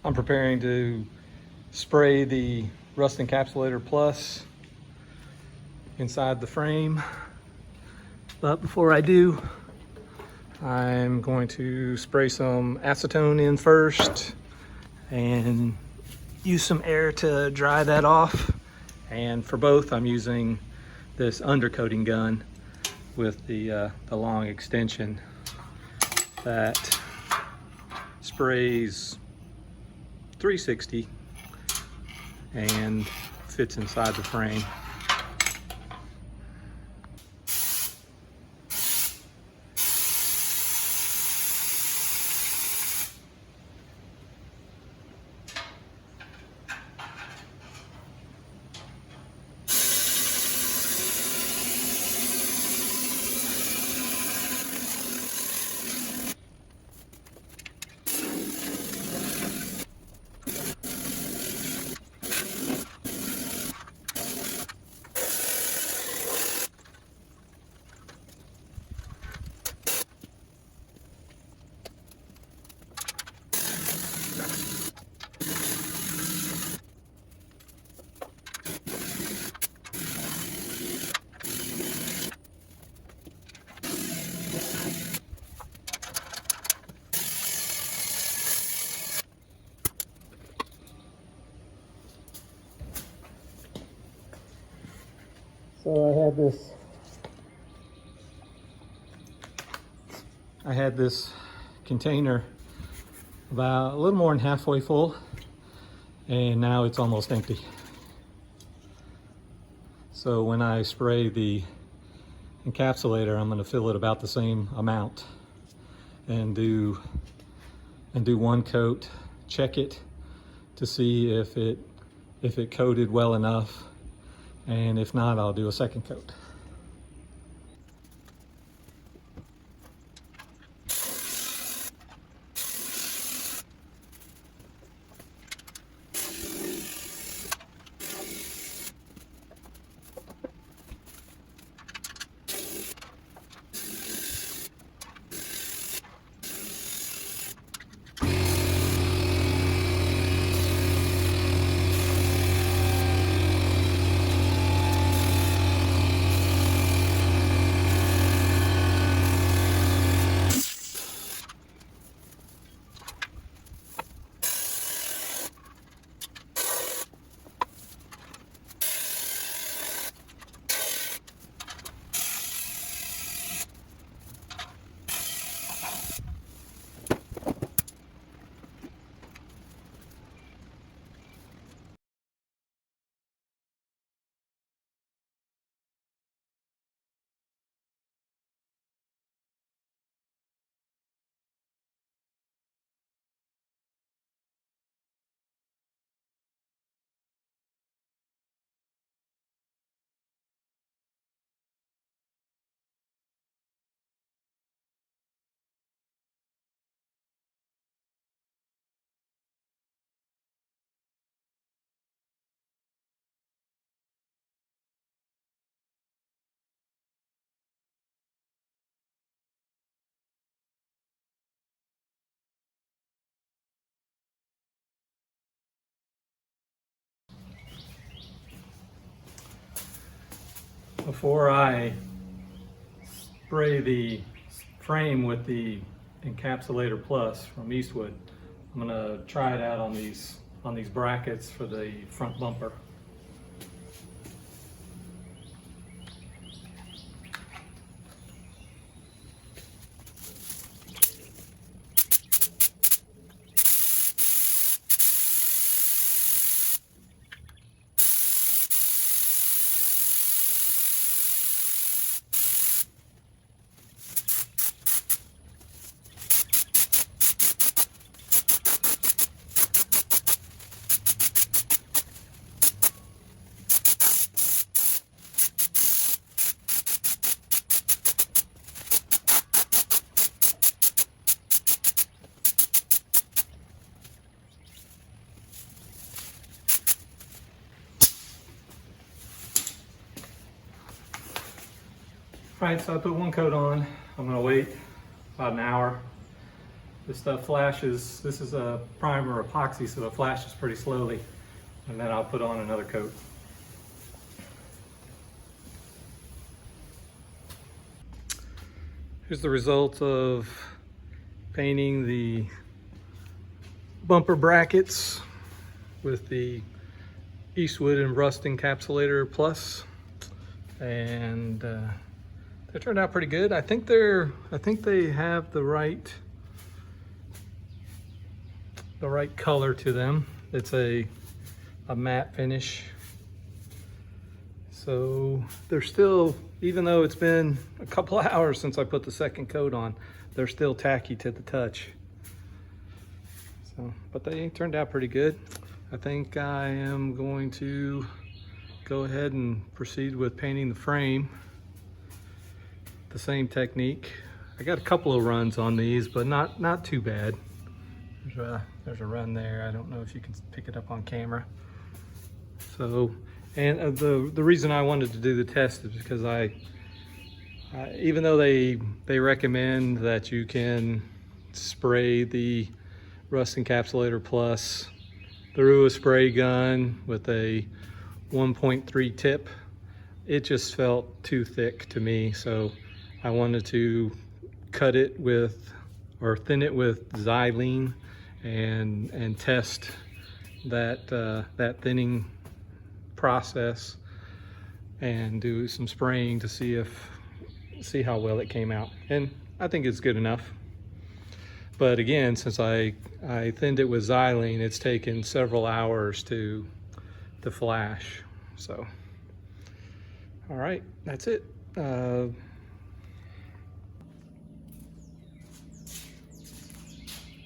I'm preparing to spray the Rust Encapsulator Plus inside the frame. But before I do, I'm going to spray some acetone in first and use some air to dry that off. And for both, I'm using this undercoating gun with the long extension that sprays 360 and fits inside the frame. So I had this container about a little more than halfway full, and now it's almost empty. So when I spray the encapsulator, I'm going to fill it about the same amount and do one coat, check it to see if it coated well enough, and if not, I'll do a second coat. Before I spray the frame with the Encapsulator Plus from Eastwood, I'm gonna try it out on these brackets for the front bumper. All right, so I put one coat on. I'm gonna wait about an hour. This stuff flashes. This is a primer epoxy, so it flashes pretty slowly. And then I'll put on another coat. Here's the result of painting the bumper brackets with the Eastwood and Rust Encapsulator Plus, and they turned out pretty good. I think they have the right color to them. It's a matte finish, so they're still, even though it's been a couple of hours since I put the second coat on, they're still tacky to the touch. So, but they turned out pretty good. I think I am going to go ahead and proceed with painting the frame. The same technique. I got a couple of runs on these, but not too bad. There's a run there. I don't know if you can pick it up on camera. So, and the reason I wanted to do the test is because even though they recommend that you can spray the Rust Encapsulator Plus through a spray gun with a 1.3 tip, it just felt too thick to me. So I wanted to cut it with, or thin it with xylene and test that thinning process and do some spraying to see how well it came out. And I think it's good enough. But again, since I thinned it with xylene, it's taken several hours to flash. So, all right, that's it.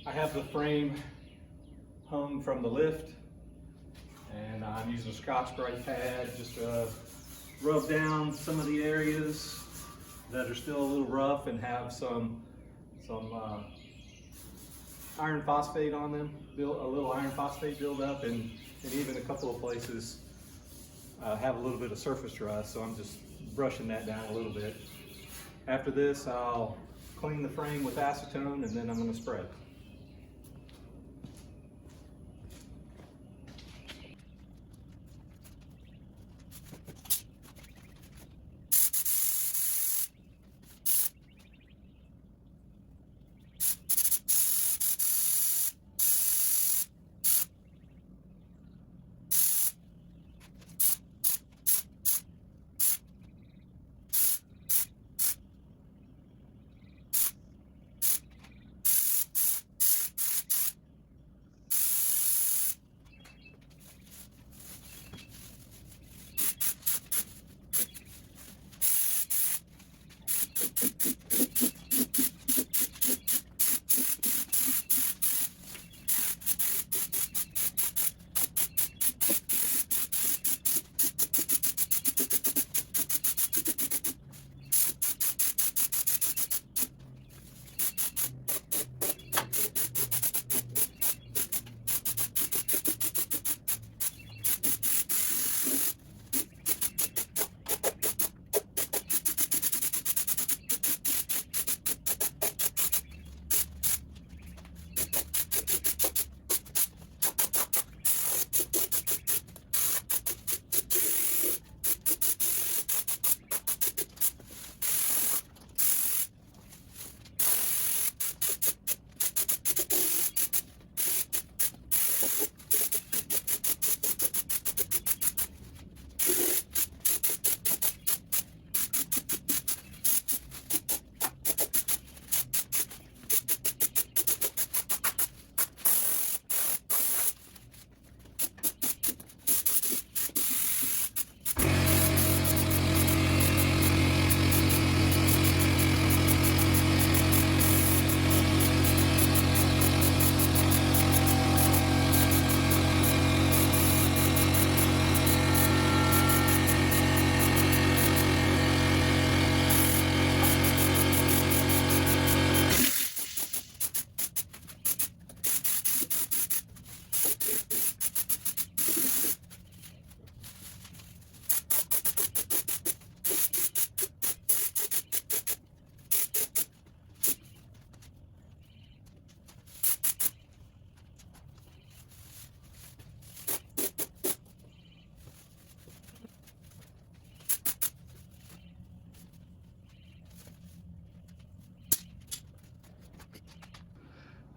I have the frame hung from the lift, and I'm using a Scotch-Brite pad just to rub down some of the areas that are still a little rough and have some iron phosphate on them, a little iron phosphate build up, and even a couple of places have a little bit of surface rust, so I'm just brushing that down a little bit. After this, I'll clean the frame with acetone, and then I'm going to spray.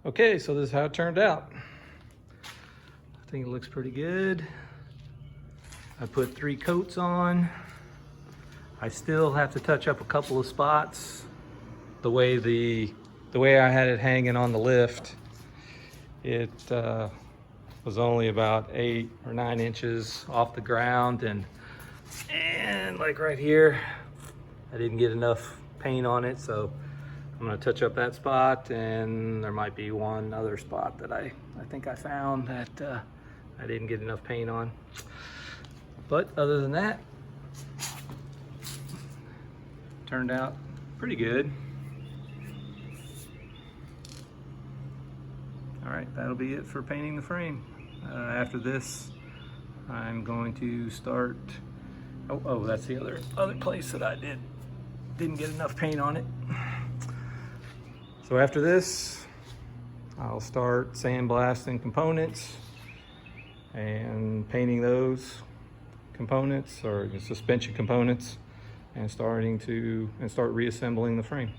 Okay, so this is how it turned out. I think it looks pretty good. I put 3 coats on. I still have to touch up a couple of spots. The way I had it hanging on the lift, it was only about 8 or 9 inches off the ground, and like right here, I didn't get enough paint on it, so I'm gonna touch up that spot, and there might be one other spot that I think I found that I didn't get enough paint on. But other than that, turned out pretty good. All right, that'll be it for painting the frame. After this, I'm going to start, oh, that's the other place that I didn't get enough paint on it. So after this, I'll start sandblasting components and painting those components or the suspension components and start reassembling the frame.